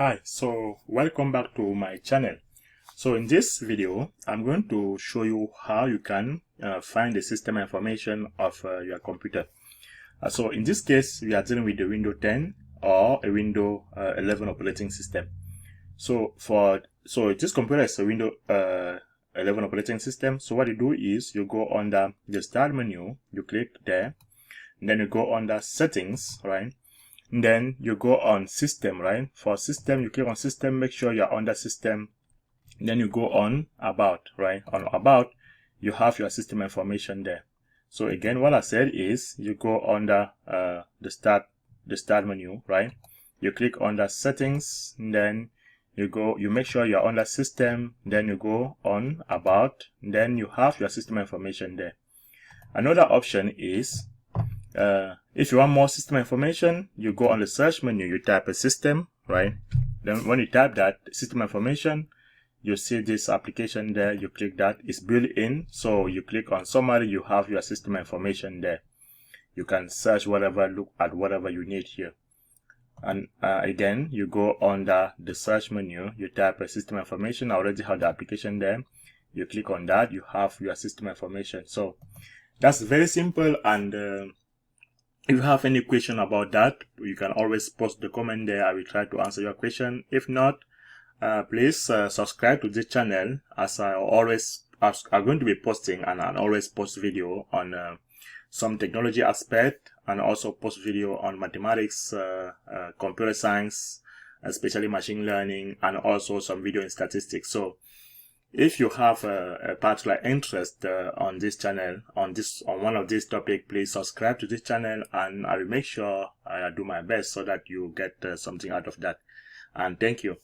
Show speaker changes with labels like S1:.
S1: Hi, so welcome back to my channel. So in this video, I'm going to show you how you can find the system information of your computer. So in this case, we are dealing with the Windows 10 or a Windows 11 operating system. So this computer is a Windows 11 operating system. So what you do is you go under the Start menu, you click there, and then you go under Settings, right? And then you go on System, right? For System, you click on System, make sure you're under System. And then you go on About, right? On About, you have your system information there. So again, what I said is you go under the Start menu, right? You click under Settings, and then you make sure you're under System, then you go on About, and then you have your system information there. Another option is if you want more system information, you go on the search menu, you type a system, right? Then when you type that system information, you see this application there, you click that, it's built in. So you click on summary, you have your system information there. You can search whatever, look at whatever you need here. And again, you go under the search menu, you type a system information. I already have the application there. You click on that, you have your system information. So that's very simple. And if you have any question about that, you can always post the comment there. I will try to answer your question. If not, please subscribe to this channel, as I'm going to be posting, and I'll always post video on some technology aspect, and also post video on mathematics, computer science, especially machine learning, and also some video in statistics. So if you have a particular interest on this channel, on one of these topics, please subscribe to this channel, and I will make sure I do my best so that you get something out of that. And thank you.